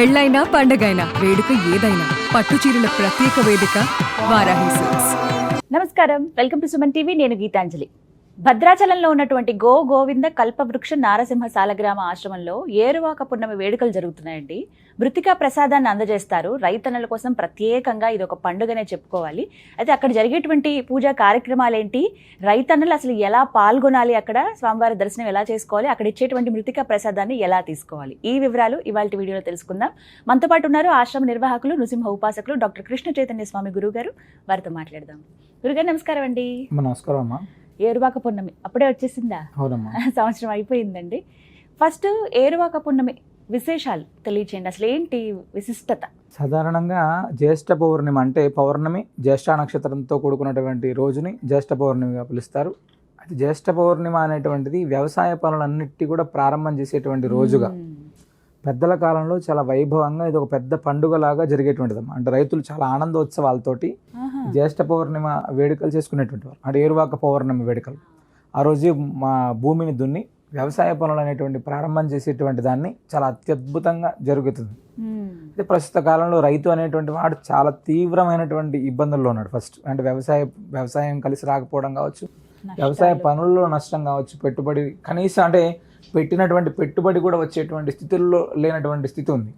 పెళ్ళైనా పండగైనా వేడుక ఏదైనా పట్టు చీరల ప్రత్యేక వేదిక వారాహి సిల్క్స్. నమస్కారం, వెల్కమ్ టు సుమన్ టీవీ. నేను గీతాంజలి. భద్రాచలంలో ఉన్నటువంటి గోవింద కల్పవృక్ష నారసింహ సాలగ్రామ ఆశ్రమంలో ఏరువాక పున్నమి వేడుకలు జరుగుతున్నాయండి. మృతికా ప్రసాదాన్ని అందజేస్తారు రైతన్నల కోసం ప్రత్యేకంగా. ఇది ఒక పండుగనే చెప్పుకోవాలి. అయితే అక్కడ జరిగేటువంటి పూజా కార్యక్రమాలు ఏంటి, రైతన్నలు అసలు ఎలా పాల్గొనాలి, అక్కడ స్వామివారి దర్శనం ఎలా చేసుకోవాలి, అక్కడ ఇచ్చేటువంటి మృతికా ప్రసాదాన్ని ఎలా తీసుకోవాలి, ఈ వివరాలు ఇవాళ వీడియోలో తెలుసుకుందాం. మనతో పాటు ఉన్నారు ఆశ్రమ నిర్వాహకులు, నృసింహ ఉపాసకులు డాక్టర్ కృష్ణ చైతన్య స్వామి గురుగారు. వారితో మాట్లాడదాం. గురుగారు నమస్కారం అండి. నమస్కారం అమ్మా. ఏరువాక పున్నమి అప్పుడే వచ్చేసిందా? అవునమ్మా, సంవత్సరం అయిపోయిందండి. ఫస్ట్ ఏరువాక పున్నమి విశేషాలు తెలియచేయండి. అసలు ఏంటి విశిష్టత? సాధారణంగా జ్యేష్ఠ పౌర్ణమి అంటే పౌర్ణమి జ్యేష్ఠ నక్షత్రంతో కూడుకున్నటువంటి రోజుని జ్యేష్ఠ పౌర్ణమిగా పిలుస్తారు. అది జ్యేష్ఠ పౌర్ణిమ అనేటువంటిది వ్యవసాయ పనులన్నిటి కూడా ప్రారంభం చేసేటువంటి రోజుగా పెద్దల కాలంలో చాలా వైభవంగా ఇది ఒక పెద్ద పండుగలాగా జరిగేటువంటిదమ్మా. అంటే రైతులు చాలా ఆనందోత్సవాలతోటి జ్యేష్ఠ పౌర్ణిమ వేడుకలు చేసుకునేటువంటి వారు. అంటే ఏరువాక పౌర్ణమి వేడుకలు ఆ రోజు మా భూమిని దున్ని వ్యవసాయ పనులు అనేటువంటి ప్రారంభం చేసేటువంటి దాన్ని చాలా అత్యద్భుతంగా జరుగుతుంది. అయితే ప్రస్తుత కాలంలో రైతు అనేటువంటి వాడు చాలా తీవ్రమైనటువంటి ఇబ్బందుల్లో ఉన్నాడు. ఫస్ట్ అంటే వ్యవసాయం కలిసి రాకపోవడం కావచ్చు, వ్యవసాయ పనుల్లో నష్టం కావచ్చు, పెట్టుబడి కనీసం అంటే పెట్టినటువంటి పెట్టుబడి కూడా వచ్చేటువంటి స్థితుల్లో లేనటువంటి స్థితి ఉంది.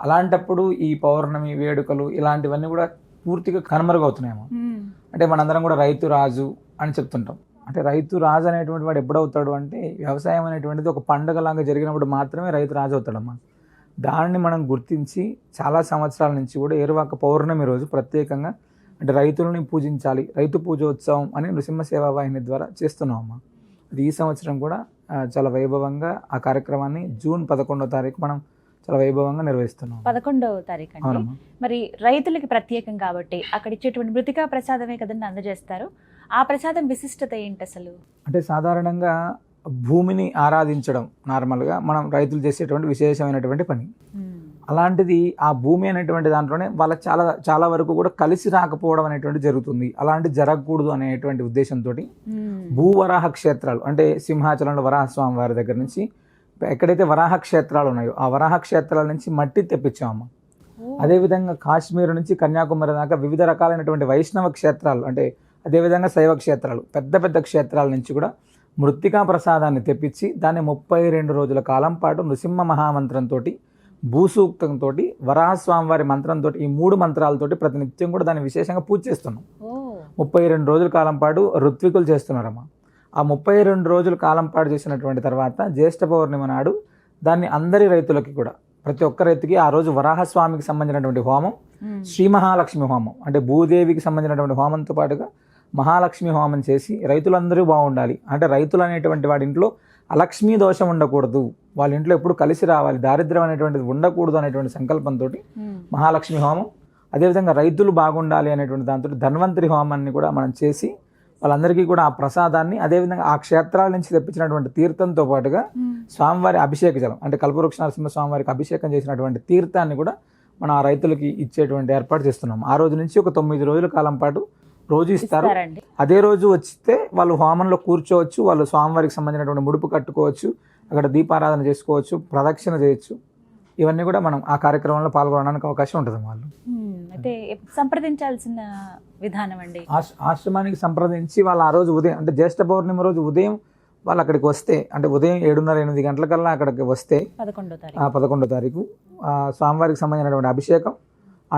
అలాంటప్పుడు ఈ పౌర్ణమి వేడుకలు ఇలాంటివన్నీ కూడా పూర్తిగా కనుమరుగవుతున్నాయేమో. అంటే మనందరం కూడా రైతు రాజు అని చెప్తుంటాం. అంటే రైతు రాజు అనేటువంటి వాడు ఎప్పుడవుతాడు అంటే వ్యవసాయం అనేటువంటిది ఒక పండుగలాగా జరిగినప్పుడు మాత్రమే రైతు రాజు అవుతాడమ్మా. దానిని మనం గుర్తించి చాలా సంవత్సరాల నుంచి కూడా ఏరువాక పౌర్ణమి రోజు ప్రత్యేకంగా అంటే రైతులని పూజించాలి, రైతు పూజోత్సవం అని నృసింహ సేవా వాహిని ద్వారా చేస్తున్నాం అమ్మా. అది ఈ సంవత్సరం కూడా చాలా వైభవంగా ఆ కార్యక్రమాన్ని జూన్ 11వ తారీఖు మనం చాలా వైభవంగా నిర్వహిస్తున్నాం. 11వ తారీఖు అండి. మరి రైతులకి ప్రత్యేకం కాబట్టి అక్కడ ఇచ్చేటువంటి మృతికా ప్రసాదమే కదండి అందజేస్తారు. ఆ ప్రసాదం విశిష్టత ఏంటి అసలు? అంటే సాధారణంగా భూమిని ఆరాధించడం నార్మల్గా మనం రైతులు చేసేటువంటి విశేషమైనటువంటి పని. అలాంటిది ఆ భూమి అనేటువంటి దాంట్లోనే వాళ్ళకి చాలా వరకు కూడా కలిసి రాకపోవడం అనేటువంటి జరుగుతుంది. అలాంటి జరగకూడదు అనేటువంటి ఉద్దేశంతో భూవరాహ క్షేత్రాలు అంటే సింహాచలంలో వరాహస్వామి వారి దగ్గర నుంచి ఎక్కడైతే వరాహ క్షేత్రాలు ఉన్నాయో ఆ వరాహ క్షేత్రాల నుంచి మట్టి తెప్పించాము. అదేవిధంగా కాశ్మీర్ నుంచి కన్యాకుమారి దాకా వివిధ రకాలైనటువంటి వైష్ణవ క్షేత్రాలు అంటే అదేవిధంగా శైవ క్షేత్రాలు పెద్ద పెద్ద క్షేత్రాల నుంచి కూడా మృత్తికా ప్రసాదాన్ని తెప్పించి దాన్ని 32 రోజుల కాలం పాటు నృసింహ మహామంత్రంతో, భూసూక్తంతో, వరాహస్వామి వారి మంత్రంతో, ఈ 3 మంత్రాలతోటి ప్రతినిత్యం కూడా దాన్ని విశేషంగా పూజ చేస్తున్నాం. 32 రోజుల కాలం పాటు ఋత్వికులు చేస్తున్నారమ్మా. ఆ 32 రోజుల కాలం పాటు చేసినటువంటి తర్వాత జ్యేష్ఠ పౌర్ణిమ నాడు దాన్ని అందరి రైతులకి కూడా ప్రతి ఒక్క రైతుకి ఆ రోజు వరాహస్వామికి సంబంధించినటువంటి హోమం, శ్రీ మహాలక్ష్మి హోమం అంటే భూదేవికి సంబంధించినటువంటి హోమంతో పాటుగా మహాలక్ష్మి హోమం చేసి రైతులందరూ బాగుండాలి. అంటే రైతులు అనేటువంటి వాడి ఇంట్లో అలక్ష్మీ దోషం ఉండకూడదు, వాళ్ళ ఇంట్లో ఎప్పుడు కలిసి రావాలి, దారిద్ర్యం అనేటువంటిది ఉండకూడదు అనేటువంటి సంకల్పంతో మహాలక్ష్మి హోమం, అదేవిధంగా రైతులు బాగుండాలి అనేటువంటి దాంతో ధన్వంతరి హోమాన్ని కూడా మనం చేసి వాళ్ళందరికీ కూడా ఆ ప్రసాదాన్ని అదేవిధంగా ఆ క్షేత్రాల నుంచి తెప్పించినటువంటి తీర్థంతో పాటుగా స్వామివారి అభిషేక జలం అంటే కల్పవృక్ష నరసింహ స్వామివారికి అభిషేకం చేసినటువంటి తీర్థాన్ని కూడా మనం ఆ రైతులకి ఇచ్చేటువంటి ఏర్పాటు చేస్తున్నాం. ఆ రోజు నుంచి ఒక 9 రోజుల కాలం పాటు రోజు ఇస్తారు. అదే రోజు వస్తే వాళ్ళు హోమంలో కూర్చోవచ్చు, వాళ్ళు స్వామివారికి సంబంధించినటువంటి ముడుపు కట్టుకోవచ్చు, అక్కడ దీపారాధన చేసుకోవచ్చు, ప్రదక్షిణ చేయొచ్చు. ఇవన్నీ కూడా మనం ఆ కార్యక్రమంలో పాల్గొనడానికి అవకాశం ఉంటుంది. వాళ్ళు అంటే సంప్రదించాల్సిన విధానం అండి, ఆశ్రమానికి సంప్రదించి వాళ్ళు ఆ రోజు ఉదయం అంటే జ్యేష్ఠ పౌర్ణమి రోజు ఉదయం వాళ్ళు అక్కడికి వస్తే అంటే ఉదయం 7:30-8 గంటలకల్లా అక్కడికి వస్తే 11వ తారీఖు స్వామివారికి సంబంధించినటువంటి అభిషేకం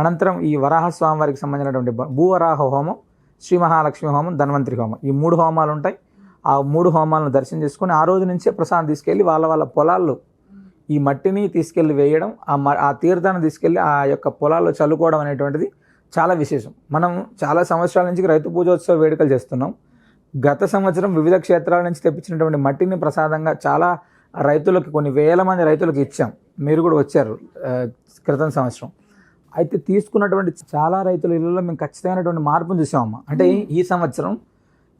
అనంతరం ఈ వరాహ స్వామివారికి సంబంధించినటువంటి భూవరాహ హోమం, శ్రీ మహాలక్ష్మి హోమం, ధన్వంతరి హోమం, ఈ 3 హోమాలు ఉంటాయి. ఆ 3 హోమాలను దర్శనం చేసుకొని ఆ రోజు నుంచే ప్రసాదం తీసుకెళ్ళి వాళ్ళ పొలాల్లో ఈ మట్టిని తీసుకెళ్ళి వేయడం, ఆ తీర్థాన్ని తీసుకెళ్ళి ఆ యొక్క పొలాల్లో చల్లుకోవడం అనేటువంటిది చాలా విశేషం. మనం చాలా సంవత్సరాల నుంచి రైతు పూజోత్సవ వేడుకలు చేస్తున్నాం. గత సంవత్సరం వివిధ క్షేత్రాల నుంచి తెప్పించినటువంటి మట్టిని ప్రసాదంగా చాలా రైతులకు కొన్ని వేల మంది రైతులకు ఇచ్చాం. మీరు కూడా వచ్చారు క్రితం సంవత్సరం. అయితే తీసుకున్నటువంటి చాలా రైతుల ఇళ్ళలో మేము ఖచ్చితమైనటువంటి మార్పును చూసామమ్మా. అంటే ఈ సంవత్సరం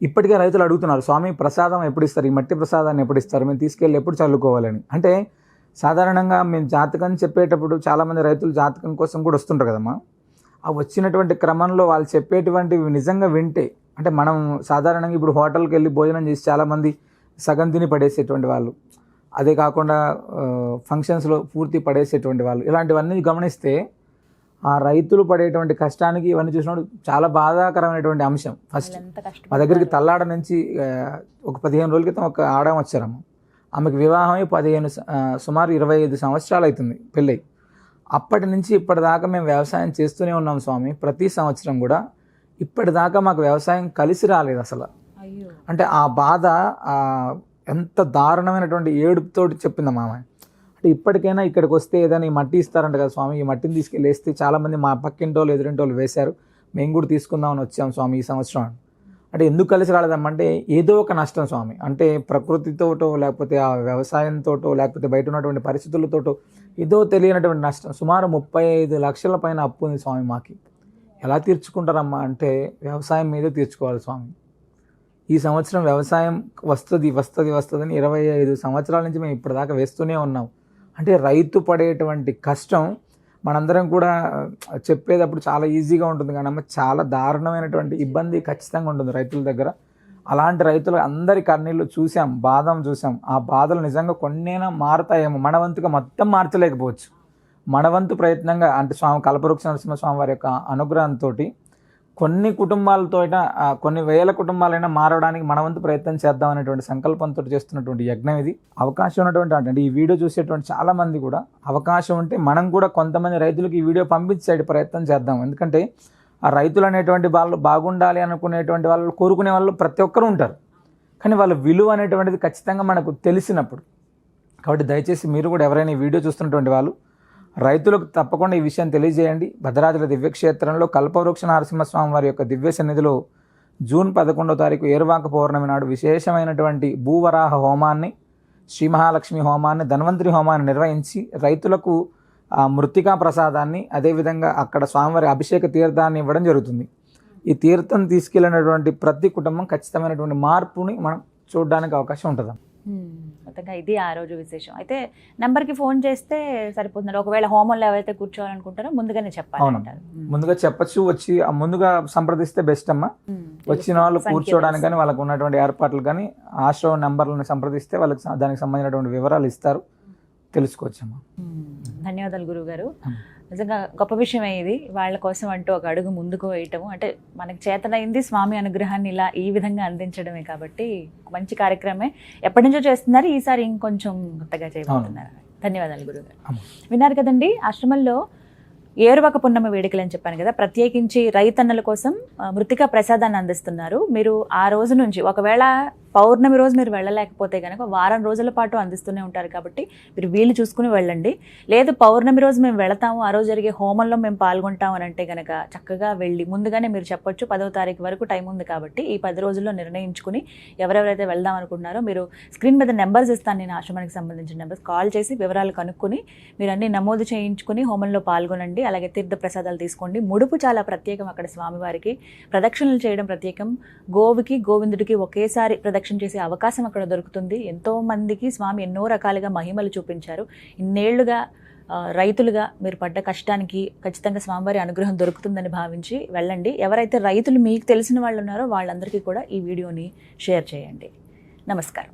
ఇప్పటికే రైతులు అడుగుతున్నారు, స్వామి ప్రసాదం ఎప్పుడు ఇస్తారు, ఈ మట్టి ప్రసాదాన్ని ఎప్పుడు ఇస్తారు, మేము తీసుకెళ్ళి ఎప్పుడు చల్లుకోవాలని. అంటే సాధారణంగా మేము జాతకం చెప్పేటప్పుడు చాలామంది రైతులు జాతకం కోసం కూడా వస్తుంటారు కదమ్మా. ఆ వచ్చినటువంటి క్రమంలో వాళ్ళు చెప్పేటువంటివి నిజంగా వింటే అంటే మనం సాధారణంగా ఇప్పుడు హోటల్కి వెళ్ళి భోజనం చేసి చాలామంది సగం తిని పడేసేటువంటి వాళ్ళు అదే కాకుండా ఫంక్షన్స్లో పూర్తి పడేసేటువంటి వాళ్ళు, ఇలాంటివన్నీ గమనిస్తే ఆ రైతులు పడేటువంటి కష్టానికి ఇవన్నీ చూసినప్పుడు చాలా బాధాకరమైనటువంటి అంశం. ఫస్ట్ మా దగ్గరికి తల్లాడ నుంచి ఒక 15 రోజుల క్రితం ఒక ఆడమ వచ్చారమ్మ. ఆమెకు వివాహమై సుమారు 25 సంవత్సరాలు అవుతుంది పెళ్ళై. అప్పటి నుంచి ఇప్పటిదాకా మేము వ్యవసాయం చేస్తూనే ఉన్నాం స్వామి. ప్రతి సంవత్సరం కూడా ఇప్పటిదాకా మాకు వ్యవసాయం కలిసి రాలేదు అసలు. అంటే ఆ బాధ ఎంత దారుణమైనటువంటి ఏడుపుతోటి చెప్పింది మామ. అంటే ఇప్పటికైనా ఇక్కడికి వస్తే ఏదైనా ఈ మట్టి ఇస్తారంట కదా స్వామి, ఈ మట్టిని తీసుకెళ్ళి వేస్తే చాలామంది మా పక్కింటోళ్ళు ఎదురింటోళ్ళు వేశారు, మేము కూడా తీసుకుందామని వచ్చాం స్వామి ఈ సంవత్సరం. అంటే ఎందుకు కలిసి రాలేదమ్మంటే ఏదో ఒక నష్టం స్వామి. అంటే ప్రకృతితోటో లేకపోతే ఆ వ్యవసాయంతోటో లేకపోతే బయట ఉన్నటువంటి పరిస్థితులతోటో ఏదో తెలియనటువంటి నష్టం. సుమారు 35 లక్షల పైన అప్పు ఉంది స్వామి మాకి. ఎలా తీర్చుకుంటారమ్మా అంటే వ్యవసాయం మీదే తీర్చుకోవాలి స్వామి. ఈ సంవత్సరం వ్యవసాయం వస్తుంది అని 25 సంవత్సరాల నుంచి మేము ఇప్పటిదాకా వేస్తూనే ఉన్నాం. అంటే రైతు పడేటువంటి కష్టం మనందరం కూడా చెప్పేటప్పుడు చాలా ఈజీగా ఉంటుంది, కానీ అమ్మ చాలా దారుణమైనటువంటి ఇబ్బంది ఖచ్చితంగా ఉంటుంది రైతుల దగ్గర. అలాంటి రైతులు అందరి కన్నీళ్ళు చూసాం, బాధం చూసాం. ఆ బాధలు నిజంగా కొన్నైనా మారుతాయేమో. మన వంతుగా మొత్తం మార్చలేకపోవచ్చు, మన వంతు ప్రయత్నంగా అంటే కల్పవృక్ష నరసింహస్వామి వారి యొక్క అనుగ్రహంతో కొన్ని కుటుంబాలతో కొన్ని వేల కుటుంబాలైనా మారడానికి మన వంతు ప్రయత్నం చేద్దాం అనేటువంటి సంకల్పంతో చేస్తున్నటువంటి యజ్ఞం ఇది. అవకాశం ఉన్నటువంటి అంటే ఈ వీడియో చూసేటువంటి చాలా మంది కూడా అవకాశం ఉంటే మనం కూడా కొంతమంది రైతులకు ఈ వీడియో పంపించే ప్రయత్నం చేద్దాం. ఎందుకంటే ఆ రైతులు అనేటువంటి వాళ్ళు బాగుండాలి అనుకునేటువంటి వాళ్ళు, కోరుకునే వాళ్ళు ప్రతి ఒక్కరూ ఉంటారు, కానీ వాళ్ళ విలువ అనేటువంటిది ఖచ్చితంగా మనకు తెలిసినప్పుడు. కాబట్టి దయచేసి మీరు కూడా ఎవరైనా ఈ వీడియో చూస్తున్నటువంటి వాళ్ళు రైతులకు తప్పకుండా ఈ విషయం తెలియజేయండి. భద్రాచల దివ్యక్షేత్రంలో కల్పవృక్ష నరసింహస్వామి వారి యొక్క దివ్య సన్నిధిలో జూన్ 11వ తారీఖు ఏరువాక పౌర్ణమి నాడు విశేషమైనటువంటి భూవరాహ హోమాన్ని, శ్రీ మహాలక్ష్మి హోమాన్ని, ధన్వంతరి హోమాన్ని నిర్వహించి రైతులకు మృత్తికా ప్రసాదాన్ని, అదేవిధంగా అక్కడ స్వామివారి అభిషేక తీర్థాన్ని ఇవ్వడం జరుగుతుంది. ఈ తీర్థం తీసుకెళ్ళినటువంటి ప్రతి కుటుంబం ఖచ్చితమైనటువంటి మార్పుని మనం చూడడానికి అవకాశం ఉంటుంది. మొత్తంగా ఇది ఆ రోజు విశేషం. అయితే నెంబర్కి ఫోన్ చేస్తే సరిపోతుంది. ఒకవేళ హోమంలో ఎవరైతే కూర్చోవాలనుకుంటారో ముందుగానే చెప్పాలంటారు. ముందుగా చెప్పచ్చు, వచ్చి ముందుగా సంప్రదిస్తే బెస్ట్ అమ్మా. వచ్చిన వాళ్ళు కూర్చోవడానికి కానీ వాళ్ళకు ఉన్నటువంటి ఏర్పాట్లు కానీ ఆశ్రమం నెంబర్లను సంప్రదిస్తే వాళ్ళకి దానికి సంబంధించినటువంటి వివరాలు ఇస్తారు, తెలుసుకోవచ్చమ్మా. ధన్యవాదాలు గురువుగారు. నిజంగా గొప్ప విషయమే ఇది. వాళ్ళ కోసం అంటూ ఒక అడుగు ముందుకు వేయటము, అంటే మనకి చేతనైంది స్వామి అనుగ్రహాన్ని ఇలా ఈ విధంగా అందించడమే. కాబట్టి మంచి కార్యక్రమే. ఎప్పటి నుంచో చేస్తున్నారు, ఈసారి ఇంకొంచెం కొత్తగా చేయబోతున్నారు. ధన్యవాదాలు గురువుగారు. విన్నారు కదండి, ఆశ్రమంలో ఏరువాక పున్నమి వేడుకలు అని చెప్పాను కదా, ప్రత్యేకించి రైతన్నల కోసం మృత్తికా ప్రసాదాన్ని అందిస్తున్నారు. మీరు ఆ రోజు నుంచి ఒకవేళ పౌర్ణమి రోజు మీరు వెళ్ళలేకపోతే కనుక వారం రోజుల పాటు అందిస్తూనే ఉంటారు. కాబట్టి మీరు వీలు చూసుకుని వెళ్ళండి. లేదు పౌర్ణమి రోజు మేము వెళతాము, ఆ రోజు జరిగే హోమంలో మేము పాల్గొంటాం అని అంటే కనుక చక్కగా వెళ్ళి ముందుగానే మీరు చెప్పొచ్చు. 10వ తారీఖు వరకు టైం ఉంది కాబట్టి ఈ 10 రోజుల్లో నిర్ణయించుకుని ఎవరెవరైతే వెళ్దాం అనుకుంటున్నారో మీరు స్క్రీన్ మీద నెంబర్స్ ఇస్తాను, నేను ఆశ్రమానికి సంబంధించిన నెంబర్స్, కాల్ చేసి వివరాలు కనుక్కొని మీరు అన్ని నమోదు చేయించుకుని హోమంలో పాల్గొనండి. అలాగే తీర్థ ప్రసాదాలు తీసుకోండి. ముడుపు చాలా ప్రత్యేకం అక్కడ స్వామివారికి. ప్రదక్షిణలు చేయడం ప్రత్యేకం. గోవుకి గోవిందుడికి ఒకేసారి ప్రదక్షిణ చేసే అవకాశం అక్కడ దొరుకుతుంది. ఎంతో మందికి స్వామి ఎన్నో రకాలుగా మహిమలు చూపించారు. ఇన్నేళ్లుగా రైతులుగా మీరు పడ్డ కష్టానికి ఖచ్చితంగా స్వామివారి అనుగ్రహం దొరుకుతుందని భావించి వెళ్ళండి. ఎవరైతే రైతులు మీకు తెలిసిన వాళ్ళు ఉన్నారో వాళ్ళందరికీ కూడా ఈ వీడియోని షేర్ చేయండి. నమస్కారం.